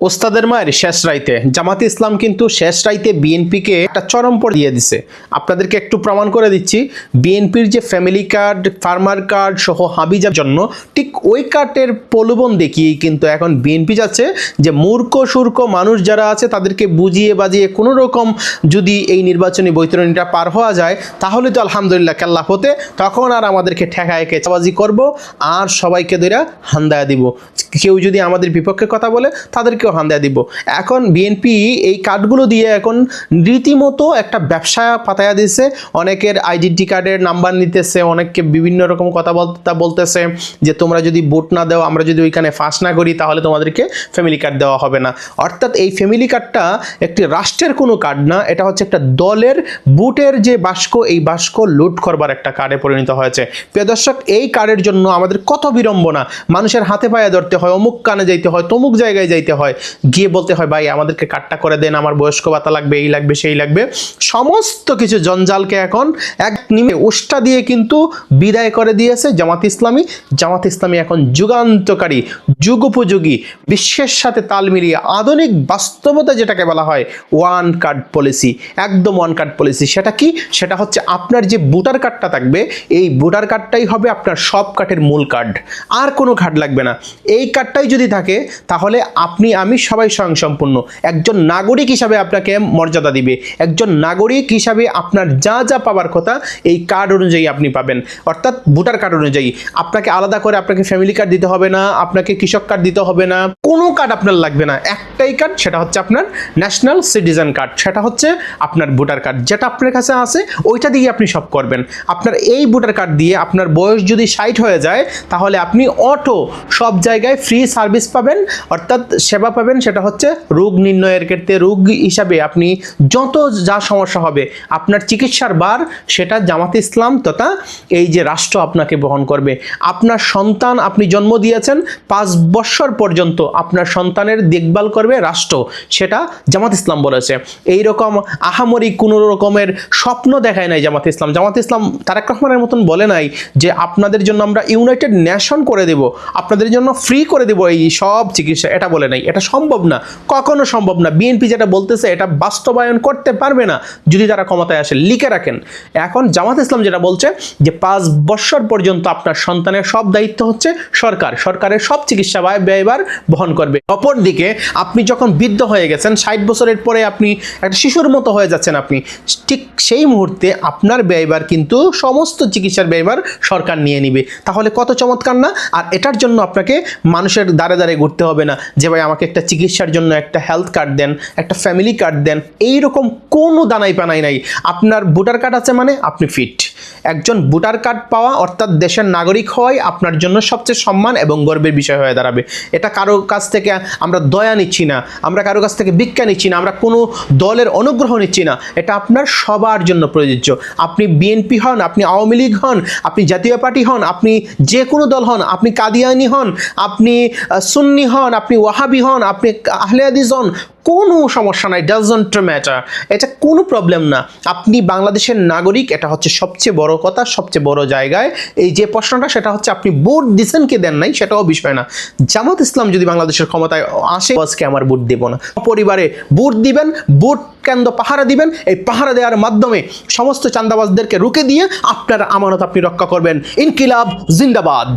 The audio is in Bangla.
ওস্তাদের মায়ের শেষ রাইতে জামাতে ইসলাম কিন্তু শেষ রাইতে বিএনপিকে একটা চরম পর দিয়ে দিছে। আপনাদেরকে একটু প্রমাণ করে দিচ্ছি, বিএনপির যে ফ্যামিলি কার্ড, ফার্মার কার্ড সহ হাবিজার জন্য ঠিক ওই কার্ডের প্রলোভন দেখিয়েই কিন্তু এখন বিএনপি যাচ্ছে যে মূর্খ সূর্খ মানুষ যারা আছে তাদেরকে বুঝিয়ে বাজিয়ে কোনো রকম যদি এই নির্বাচনী বৈতরণীটা পার হওয়া যায় তাহলে তো আলহামদুলিল্লাহ কেল্লা হতে, তখন আর আমাদেরকে ঠেকায় কেচাবাজি করব আর সবাইকে ধরে হান্দায়া দিব। কেউ যদি আমাদের বিপক্ষে কথা বলে তাদেরকেও হান্দায়া দিব। এখন বিএনপি এই কার্ডগুলো দিয়ে এখন রীতিমতো একটা ব্যবসা পাতায়া দিয়েছে। অনেকের আইডেন্টি কার্ডের নাম্বার নিতেছে, অনেককে বিভিন্ন রকম কথা বলতেছে যে তোমরা যদি ভোট না দাও, আমরা যদি ওইখানে ফাঁস না করি তাহলে তোমাদেরকে ফ্যামিলি কার্ড দেওয়া হবে না। অর্থাৎ এই ফ্যামিলি কার্ডটা একটি রাষ্ট্রের কোনো কার্ড না, এটা হচ্ছে একটা দলের বুটের যে বাস্ক, এই বাস্ক লুট করবার একটা কার্ডে পরিণত হয়েছে। প্রিয় দর্শক, এই কার্ডের জন্য আমাদের কত বিড়ম্বনা, মানুষের হাতে পায়ে ধরতে হয়, অমুক কানে যাইতে হয়, তমুক জায়গায় যাইতে হয়, গিয়ে বলতে হয় ভাই আমাদেরকে কার্ডটা করে দেন, আমার বয়স্ক ভাতা লাগবে, এই লাগবে সেই লাগবে, সমস্ত কিছু জঞ্জালকে এখন এক নিমে উষ্টা দিয়ে কিন্তু বিদায় করে দিয়েছে জামাত ইসলামী। জামাত ইসলামী এখন যুগান্তকারী, যুগোপযোগী, বিশ্বের সাথে তাল মিলিয়ে আধুনিক বাস্তবতা যেটাকে বলা হয় ওয়ান কার্ড পলিসি, একদম ওয়ান কার্ড পলিসি। সেটা কি? সেটা হচ্ছে আপনার যে ভোটার কার্ডটা থাকবে, এই ভোটার কার্ডটাই হবে আপনার সব কার্ডের মূল কার্ড, আর কোনো কার্ড লাগবে না। এই কার্ডটাই যদি থাকে তাহলে আপনি আমি সবাই স্বয়ংসম্পূর্ণ। একজন নাগরিক হিসাবে আপনাকে মর্যাদা দিবে, একজন নাগরিক হিসাবে আপনার যা যা পাবার কথা এই কার্ড অনুযায়ী আপনি পাবেন। অর্থাৎ ভোটার কার্ড অনুযায়ী আপনাকে আলাদা করে আপনাকে ফ্যামিলি কার্ড দিতে হবে না, আপনাকে কৃষক কার্ড দিতে হবে না, কোনো কার্ড আপনার লাগবে না। একটাই কার্ড, সেটা হচ্ছে আপনার ন্যাশনাল সিটিজেন কার্ড, সেটা হচ্ছে আপনার ভোটার কার্ড। যেটা আপনার কাছে আছে ওইটা দিয়ে আপনি সব করবেন। আপনার এই ভোটার কার্ড দিয়ে আপনার বয়স যদি 60 হয়ে যায় তাহলে আপনি অটো সব জায়গায় ফ্রি সার্ভিস পাবেন, অর্থাৎ সেবা পাবেন। সেটা হচ্ছে রোগ নির্ণয়ের ক্ষেত্রে রোগ হিসাবে আপনি যত যা সমস্যা হবে আপনার চিকিৎসার ভার সেটা জামাতে ইসলাম তথা এই যে রাষ্ট্র আপনাকে বহন করবে। আপনার সন্তান আপনি জন্ম দিয়েছেন, 5 বছর পর্যন্ত আপনার সন্তানের দেখভাল করবে রাষ্ট্র, সেটা জামাত ইসলাম বলেছে। এই রকম আহামরি কোনো রকমের স্বপ্ন দেখায় নাই জামাত ইসলাম। জামাত ইসলাম তারেক রহমানের মতন বলে নাই যে আপনাদের জন্য আমরা ইউনাইটেড নেশন করে দেব, আপনাদের জন্য ফ্রি করে দেব এই সব চিকিৎসা, এটা বলে নাই। এটা সম্ভব না, কখনো সম্ভব না। বিএনপি যেটা বলতেছে এটা বাস্তবায়ন করতে পারবে না যদি তারা ক্ষমতায় আসে। লিখে রাখেন, এখন জামাত ইসলাম যেটা বলছে যে 5 বছর পর্যন্ত আপনার সন্তানের সব দায়িত্ব হচ্ছে সরকার, সরকারের সব চিকিৎসা ব্যয়ভার বহন করবে। অপরদিকে আপনি যখন বৃদ্ধ হয়ে গেছেন, 60 বছরের পরে আপনি একটা শিশুর মতো হয়ে যাচ্ছেন, আপনি ঠিক সেই মুহূর্তে আপনার ব্যয়ভার কিন্তু সমস্ত চিকিৎসার ব্যয়ভার সরকার নিয়ে নিবে। তাহলে কত চমৎকার না? আর এটার জন্য আপনাকে মানুষের দ্বারে দ্বারে ঘুরতে হবে না যে ভাই আমাকে একটা চিকিৎসার জন্য একটা হেলথ কার্ড দেন, একটা ফ্যামিলি কার্ড দেন। এইরকম কোনো দানাই পানাই নাই। আপনার ভোটার কার্ড আছে মানে আপনি ফিট। একজন ভোটার কার্ড পাওয়া অর্থাৎ দেশের নাগরিক হওয়াই আপনার জন্য সবচেয়ে সম্মান এবং গর্বের বিষয় হয়ে দাঁড়াবে। এটা কারো কাছ থেকে আমরা দয়া নিচ্ছি না, আমরা কারো কাছ থেকে ভিক্ষা নিচ্ছি না, আমরা কোনো দলের অনুগ্রহ নিচ্ছি না। এটা আপনার সবার জন্য প্রযোজ্য। আপনি বিএনপি হন, আপনি আওয়ামী লীগ হন, আপনি জাতীয় পার্টি হন, আপনি যে কোনো দল হন, আপনি কাদিয়ানি হন, আপনি সুন্নি হন, আপনি ওয়াহাবি হন, আপনি আহলে হাদিস হন, কোনো সমস্যা নাই, ডাজন্ট ম্যাটার। এটা কোনো প্রবলেম না। আপনি বাংলাদেশের নাগরিক, এটা হচ্ছে সবচেয়ে বড় কথা, সবচেয়ে বড় জায়গায় এই যে প্রশ্নটা সেটা হচ্ছে আপনি ভোট দিচ্ছেন কি দেন নাই সেটাও বিষয় না। জামাত ইসলাম যদি বাংলাদেশের ক্ষমতায় আসে আজকে আমার ভোট দেব না, পরিবারে ভোট দিবেন, ভোট কেন্দ্র পাহারা দিবেন। এই পাহারা দেওয়ার মাধ্যমে সমস্ত চাঁদাবাজদেরকে রুখে দিয়ে আপনার আমানত আপনি রক্ষা করবেন। ইনকিলাব জিন্দাবাদ।